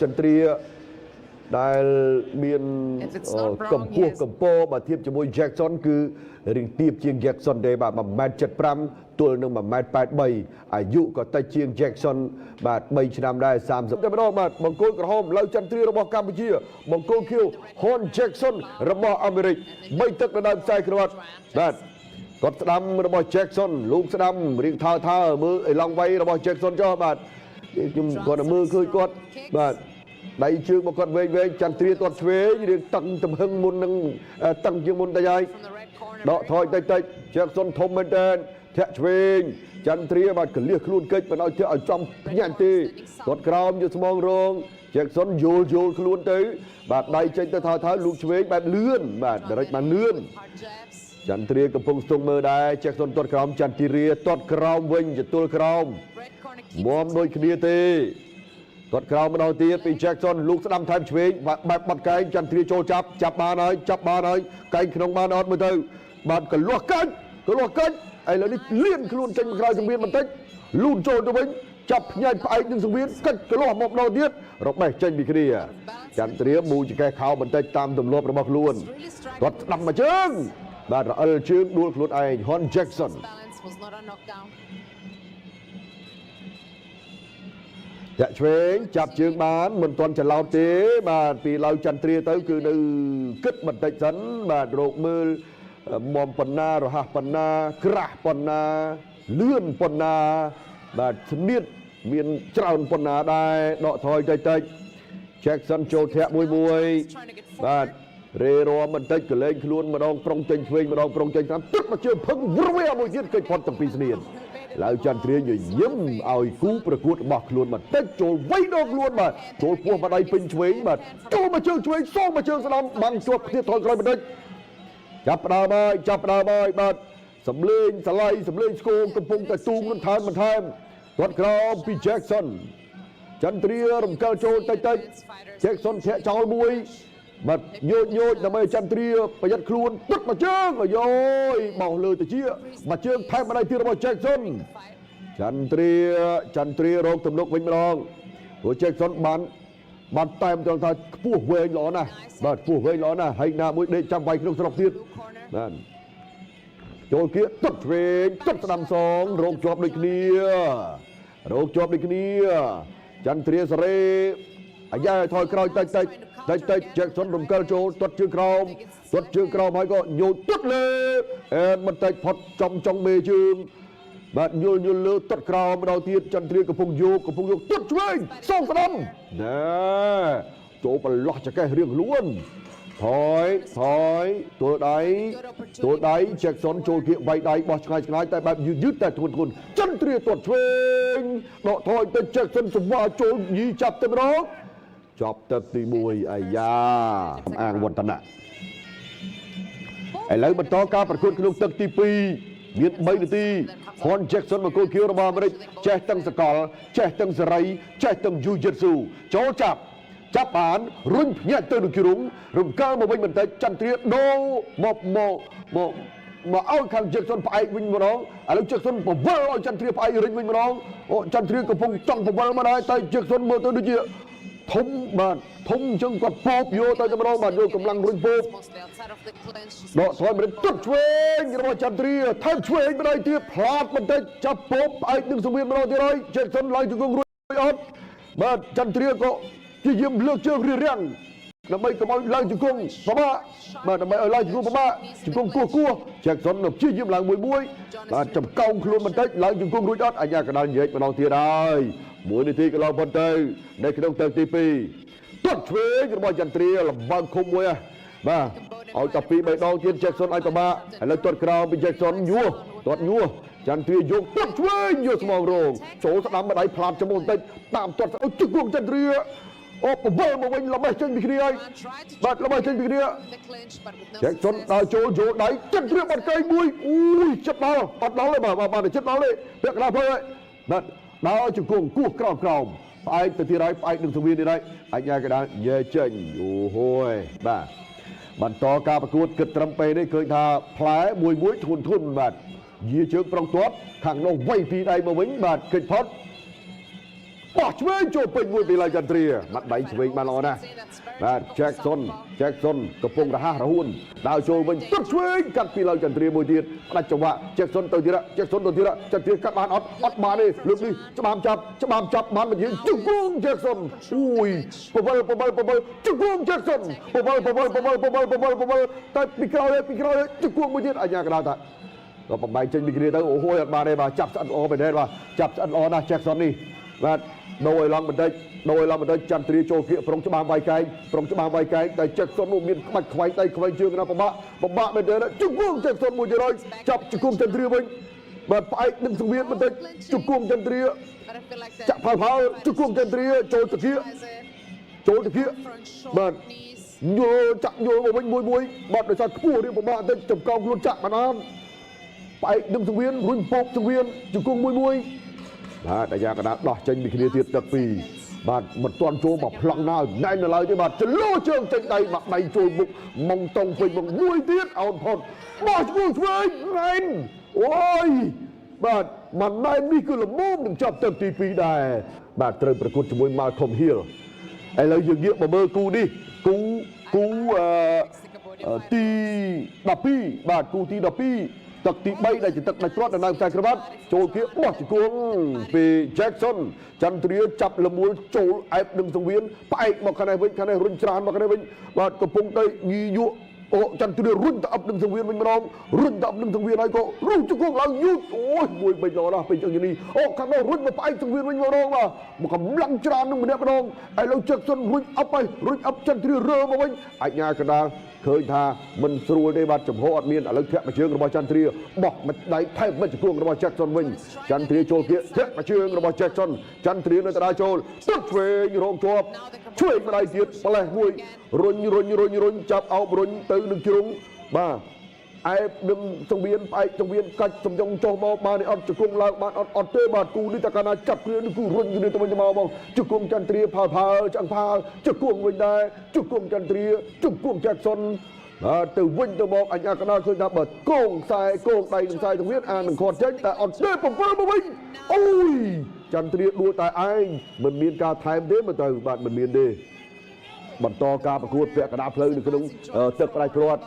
ចន្ទ្រាដែលមានកម្ពស់បើធៀបជាមួយ Jackson គឺរៀងទាបជាង Jackson ទេបាទ 1.75 ទល់នឹង 1.83 អាយុក៏តិចជាង Jackson បាទ 3 ឆ្នាំដែរ 30 តែម្ដងបាទបង្គោលក្រហមឡៅចន្ទ្រារបស់កម្ពុជាបង្គោលខៀវ Hon Jackson របស់អាមេរិក3ទឹកនៅដើមខ្សែក្រវ៉ាត់បាទគាត់ស្ដាំរបស់ Jackson លោកស្ដាំរៀងថើមើលអីឡង់វៃរបស់ Jackson ចុះបាទខ្ញុំគាត់មើលឃើញគាត់បាទដៃជើងរបស់គាត់វែងចន្ទ្រាទាត់ឆ្វេងរៀងតឹងទំហឹងមុននឹងតឹងជាងមុនតែហើយដកថយតិច Jackson ធំមែនតើធាក់ឆ្វេងចន្ទ្រាបាទកលៀសខ្លួនកិច្ចមិនឲ្យធាក់ឲ្យចំភ្ញាក់ទេគាត់ក្រោមយកស្មងរង Jackson យល់ខ្លួនទៅបាទដៃចេញទៅថើលូកឆ្វេងបែបលឿនបាទដរិចបានលឿនចន្ទ្រាកំពុងស្ទង់មើលដែរ Jackson ទាត់ក្រោមចន្ទ្រាទាត់ក្រោមវិញទទួលក្រោមមុំដូចគ្នាទេគាត់ក្រោមម្ដងទៀតពី Jackson លោកស្ដាំថែមឆ្វេងបែបបាត់កែងចន្ទ្រាចូលចាប់បានហើយកែងក្នុងបានអត់មើលទៅបាទកលាស់កាច់ឥឡូវនេះលៀនខ្លួនចេញមកក្រៅសង្វៀនបន្តិចលូនចូលទៅវិញចាប់ផ្នែកផ្អែកនឹងសង្វៀនកាច់កលាស់មកម្ដងទៀតរបេះចេញពីគ្នាចន្ទ្រាមូចកែខោបន្តិចតាមទម្លាប់របស់ខ្លួនគាត់ស្ដាំមកជើងបាទរអិលជើងដួលខ្លួនឯង Hon Jacksonចាក់ឆ្វេងចាប់ជើងបានមិនទាន់ច្រឡោតទេបាទពីឡៅចន្ទ្រាទៅគឺនៅគិតបន្តិចសិនបាទរកមើលមុំប៉ុណ្ណារហ័សប៉ុណ្ណាក្រាស់ប៉ុណ្ណាលឿនប៉ុណ្ណាបាទស្នៀតមានច្រើនប៉ុណ្ណាដែរដកថយតិច Jackson ចូលធាក់មួយបាទរេរមបន្តិចកលែងខ្លួនម្ដងប្រុងចេញឆ្វេងម្ដងប្រុងចេញតាមទឹកមកជើងភឹងវរវាមួយទៀតគេផុតទាំងពីរស្នៀនឡៅចន្ទ្រាញញឹមឲ្យគូប្រកួតរបស់ខ្លួនបន្តិចចូលវៃដងខ្លួនបាទចូលពោះម្ដាយពេញឆ្វេងបាទចូលមកជើងឆ្វេងសងមកជើងស្ដាំបាំងជាប់ទៀតថយក្រោយបន្តិចចាប់ផ្ដើមហើយបាទសំលេងស្លេងស្គងកំពុងតែទូងបន្ថែមគាត់ក្រោមពី Jackson ចន្ទ្រារំកិលចូលតិច Jackson ធាក់ចោលមួយបាទញោចដើម្បីចន្ទ្រាប្រយ័ត្នខ្លួនទឹកមកជើងអាយបោះលើទៅជាមកជើងថែមម្ដាយទៀតរបស់ Jackson ចន្ទ្រារកទំនុកវិញម្ដងព្រោះ Jackson បានតែមត្រង់ថាខ្ពស់វែងល្អណាស់បាទខ្ពស់វែងល្អណាស់ហើយណាមួយដេកចាំវាយក្នុងស្រុកទៀតបាទចូលគៀកទឹកឆ្វេងទឹកស្ដាំសងរកជាប់ដូចគ្នាចន្ទ្រាសេរីអាយ៉ាថយក្រោយតិច Jackson រំកិលចូលទាត់ជើងក្រោមហើយក៏ញោចទឹកលើបន្តិចផុតចំចុងមេជើងបាទយល់លើទាត់ក្រោមម្ដងទៀតចន្ទ្រាកំពុងយកទាត់ឆ្វេងសងស្ដាំណែចូលប្រឡោះចកេះរៀងខ្លួនថយទួលដៃ Jackson ចូលគៀកវាយដៃបោះឆ្ងាយតែបែបយឺតតែធ្ងន់ចន្ទ្រាទាត់ឆ្វេងដកថយទៅ Jackson សម្វាចូលយីចាប់ទៅម្ដងចប់ទឹកទី1អាយ៉ាអាងវឌ្ឍនៈឥឡូវបន្តការប្រកួតក្នុងទឹកទី2មាន3នាទី Hon Jackson បង្គោលខៀវរបស់អាមេរិកចេះទាំងសកលចេះទាំងសេរីចេះទាំងយូយិតស៊ូចូលចាប់បានរុញភ្ញាក់ទៅនឹងជ្រុងរំកិលមកវិញបន្តិចចន្ទ្រាដូរមកឲ្យខាង Jackson ផ្អែកវិញម្ដងឥឡូវ Jackson បវលឲ្យចន្ទ្រាផ្អែករិញវិញម្ដងចន្ទ្រាកំពុងចង់បវលមកដែរតែ Jackson មើលទៅដូចជាធំអញ្ចឹងគាត់ពោបយកទៅតែម្ដងបាទយកកម្លាំងរុញពោបដកថយមិនទឹកឆ្វេងរបស់ចន្ទ្រាថែមឆ្វេងម្ដងទៀតផ្លាតបន្តិចចាប់ពោបផ្អែកនឹងសង្វៀនម្ដងទៀតហើយ Jackson ឡើងជង្គង់រួចអត់បាទចន្ទ្រាក៏ជាយាមលើកជើងរាំងដើម្បីកុំឲ្យឡើងជង្គង់ពិបាកបាទដើម្បីឲ្យឡើងជង្គង់ពិបាកជង្គង់គោះ Jackson ព្យាយាមឡើងមួយបាទចំកោងខ្លួនបន្តិចឡើងជង្គង់រួចអត់អាញាកដាលញែកម្ដងទៀតហើយ1នាទីកន្លងប៉ុន្តែនៅក្នុងទឹកទី2ទាត់ឆ្វេងរបស់ចន្ទ្រាលំបើកឃុំមួយបាទឲ្យតែ2 3ដងទៀត Jackson ឲ្យពិបាកឥឡូវទាត់ក្រោមពី Jackson ទាត់ញួរចន្ទ្រាយកទាត់ឆ្វេងយកស្មងរងចូលស្ដាំម្ដាយផ្លាតចំបន្តិចតាមទាត់ឲ្យជង្គង់ចន្ទ្រាបវលមកវិញល្បេះចេញពីគ្នាហើយបាទល្បេះចេញពីគ្នា Jackson ដល់ចូលយកដៃចន្ទ្រាបាត់កែងមួយចិត្តដល់អត់ដល់ទេបាទចិត្តដល់ទេពាក់កណ្ដាលភើហើយបាទដល់ជង្គង់គោះក្រោមផ្អែកទៅទៀតហើយផ្អែកនឹងសង្វៀនទៀតហើយអាញាកដាលញែចេញអូហូយបាទបន្តការប្រកួតគិតត្រឹមពេលនេះឃើញថាផ្លែមួយធន់បាទយាជើងប្រុងទាត់ខាងនោះវៃពីដៃមកវិញបាទគេចផុត បោះឆ្វេងចូលពេញមួយពីឡៃចន្ទ្រាបាត់ដៃឆ្វេងបានល្អណាស់បាទ Jackson កំពុងរហ័សរហួនដើរចូលវិញទឹកឆ្វេងកាត់ពីឡៃចន្ទ្រាមួយទៀតផ្ដាច់ចង្វាក់ Jackson ទៅទៀតចន្ទ្រាកាត់បានអត់បានទេលើកនេះច្បាមចាប់បានមកយើងជង្គង់ Jackson អូយបបលជង្គង់ Jackson បបលតែពីក្រោយជង្គង់មួយទៀតអញ្ញាកណ្ដាលតាក៏បំបែកចេញពីគ្នាទៅអូហូយអត់បានទេបាទចាប់ស្អិតល្អមែនទេបាទចាប់ស្អិតល្អណាស់ Jackson នេះបាទដូរឲ្យឡងបន្តិចចន្ទ្រាចូលគៀកប្រុងច្បាមវាយកែងតែ Jackson នោះមានក្បាច់ខ្វែងដៃខ្វែងជើងណាពិបាកមែនទេជង្គង់ Jackson មួយទៀតហើយចាប់ជង្គង់ចន្ទ្រាវិញបាទផ្អែកនឹងសង្វៀនបន្តិចជង្គង់ចន្ទ្រាចាក់ផលជង្គង់ចន្ទ្រាចូលទៅគៀកបាទយល់មកវិញមួយបាត់ដោយសារខ្ពស់រៀងពិបាកបន្តិចចំកោងខ្លួនចាក់បានអត់ផ្អែកនឹងសង្វៀនរុញពោកសង្វៀនជង្គង់មួយបាទអាយ៉ាកណ្ដាលដោះចេញពីគ្នាទៀតទឹកពីរបាទមិនទាន់ចូលមកប្លង់ណាណែននៅឡើយទេបាទចលោជើងចេញដៃមកដៃចូលមុខម៉ងតុងពេញមកមួយទៀតអោនផុតបោះឈ្មោះឆ្វេងណែនអូយបាទមិនណែននេះគឺល្មមនឹងចាប់ទឹកទី2ដែរបាទត្រូវប្រកួតជាមួយ Malcolm Hill ឥឡូវយើងងាកមកមើលគូនេះគូទី12បាទគូទី12ទឹកទី3ដែលជាទឹកដាច់ព្រាត់នៅខ្សែក្រវ៉ាត់ចូលគៀកបោះជង្គង់ពី Jackson ចន្ទ្រាចាប់លមួលចូលអែបនឹងសង្វៀនផ្អែកមកខាងនេះវិញរុញច្រើនមកខាងនេះវិញបាទកំពុងតែញីយក់អូចន្ទ្រារុញទៅអឹបនឹងសង្វៀនវិញម្ដងរុញទៅអឹបនឹងសង្វៀនហើយក៏រុញជង្គង់ឡើងយូតអូយមួយពេញល្អណាស់ពេញជើងនេះអូខាងនោះរុញមកផ្អែកសង្វៀនវិញម្ដងបាទមកកម្លាំងច្រើននឹងម្នាក់ម្ដងហើយលោក Jackson រុញអឹបចន្ទ្រារើមកវិញអាជ្ញាកណ្ដាលឃើញថាមិនស្រួលទេបាទចំហអត់មានឥឡូវធាក់មួយជើងរបស់ចន្ទ្រាបោះមួយដៃថែមមកជង្គង់របស់ Jackson វិញចន្ទ្រាចូលគៀកធាក់មួយជើងរបស់ Jackson ចន្ទ្រានៅដៃចូលទឹកឆ្វេងរងជាប់ឆ្វេងម្ដាយទៀតផ្លេះមួយរុញចាប់អោបរុញទៅនឹងជ្រុងបាទអែបនឹងសង្វៀនផ្អែកសង្វៀនកាច់សំយងចុះមកបានអត់ជង្គង់ឡើងបានអត់ទេបាទគូនេះតែកាលណាចាប់គ្នានឹងគូរុញគ្នាទៅវិញទៅមកបងជង្គង់ចន្ទ្រាផាលឆ្អឹងផាលជង្គង់វិញដែរជង្គង់ចន្ទ្រាជង្គង់ Jackson បាទទៅវិញទៅមកអញ្ញាកណ្ដាលឃើញថាបើគោងខ្សែគោងដៃនឹងខ្សែសង្វៀនអានឹងខាត់ចេញតែអត់ទេ7មកវិញអូយចន្ទ្រាដួលតែឯងមិនមានការថែមទេមើលទៅបាទមិនមានទេបន្តការប្រកួតពាក់កណ្ដាលផ្លូវនៅក្នុងទឹកផ្ដាច់ព្រាត់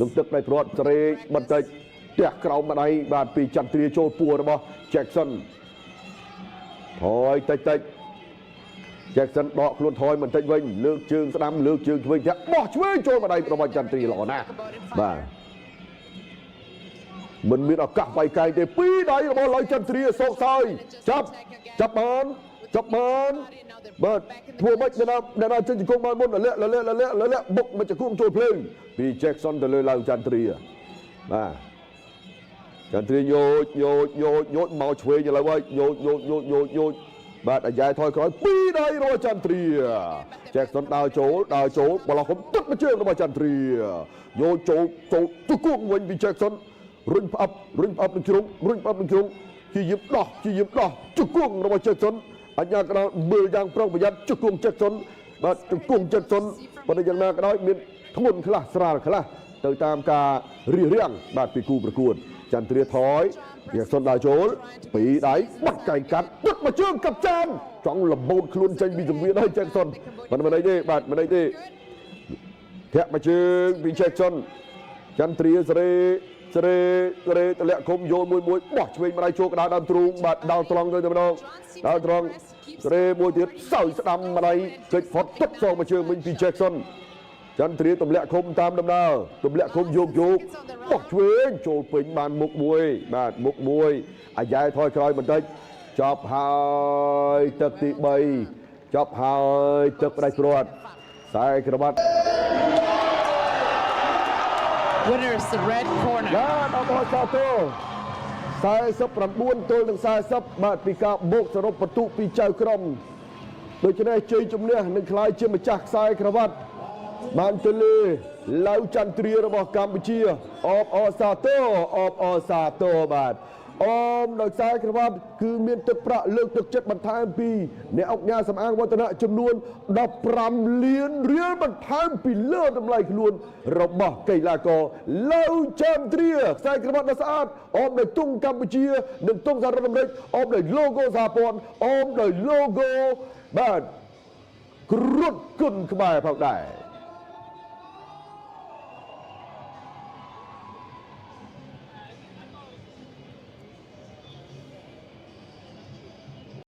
នឹងទឹកផ្ដាច់ព្រាត់ស្រេកបន្តិចផ្ទះក្រោមម្ដាយបាទពីចន្ទ្រាចូលពួររបស់ Jackson ថយតិច Jackson ដកខ្លួនថយបន្តិចវិញលើកជើងស្ដាំលើកជើងឆ្វេងចាក់បោះឆ្វេងចូលម្ដាយរបស់ចន្ទ្រាល្អណាស់បាទមិនមានឱកាសវាយកែងទេពីរដៃរបស់ឡៃចន្ទ្រាសោកសោយចាប់បានបាទធ្វើម៉េចដល់ចេញជង្គង់បានមុនលាក់បុកមកជង្គង់ចូលភ្លើងពី Jackson ទៅលើឡៅចន្ទ្រាបាទចន្ទ្រាយោជមកឆ្វេងឥឡូវហើយយោជបាទអាយ៉ែថយក្រោយពីរដៃរបស់ចន្ទ្រា Jackson ដើរចូលបលោះគុំទឹកមកជើងរបស់ចន្ទ្រាយោចូលជង្គង់វិញពី Jackson រុញផ្អប់នឹងជ្រុងជាយាមដោះជង្គង់របស់ Jackson អញ្ញាកណ្ដាលមើលយ៉ាងប្រុងប្រយ័ត្នជង្គង់ Jackson បាទជង្គង់ Jackson ប៉ុន្តែយ៉ាងណាក៏ដោយមានធ្ងន់ខ្លះស្រាលខ្លះទៅតាមការរៀបរៀងបាទពីគូប្រកួតចន្ទ្រាថយ Jackson ដើរចូលពីរដៃបាត់កែងកាត់ទឹកមកជើងកាប់ចានចង់លបូតខ្លួនចេញពីសង្វៀនហើយ Jackson មិនអីទេបាទមិនអីទេធាក់មកជើងពី Jackson ចន្ទ្រាសេរីទម្លាក់ឃុំយោនមួយបោះឆ្វេងម្ដាយចូលកណ្ដាលដើមទ្រូងបាទដល់ត្រង់ទៅម្ដងដល់ត្រង់សេរីមួយទៀតសើស្ដាំម្ដាយគេចផុតទឹកសងមកជើងវិញពី Jackson ចន្ទ្រាទម្លាក់ឃុំតាមដំណើរទម្លាក់ឃុំយោកបោះឆ្វេងចូលពេញបានមុខមួយអាយ៉ែថយក្រោយបន្តិចចប់ហើយទឹកទី3ចប់ហើយទឹកផ្ដាច់ព្រាត់ខ្សែក្រវ៉ាត់Winners the red corner បាទអបអរសាទរ49ទល់នឹង40បាទពីការបូកសរុបបន្ទុកពីចៅក្រុមដូច្នេះជ័យជំនះនឹងក្លាយជាម្ចាស់ខ្សែក្រវ៉ាត់បានទៅលើឡៅចន្ទ្រារបស់កម្ពុជាអបអរសាទរបាទ អមដោយខ្សែក្រវ៉ាត់គឺមានទឹកប្រាក់លើកទឹកចិត្តបន្ថែមពីអ្នកអង្គការសម្អាងវឌ្ឍនៈចំនួន15លានរៀលបន្ថែមពីលើតម្លៃខ្លួនរបស់កីឡាករឡូវចាន់ទ្រាខ្សែក្រវ៉ាត់ដ៏ស្អាតអមដោយទង់កម្ពុជានិងទង់សហរដ្ឋអាមេរិកអមដោយ logo សហព័ន្ធអមដោយ logo បាទគ្រុឌគុណខ្មែរផងដែរ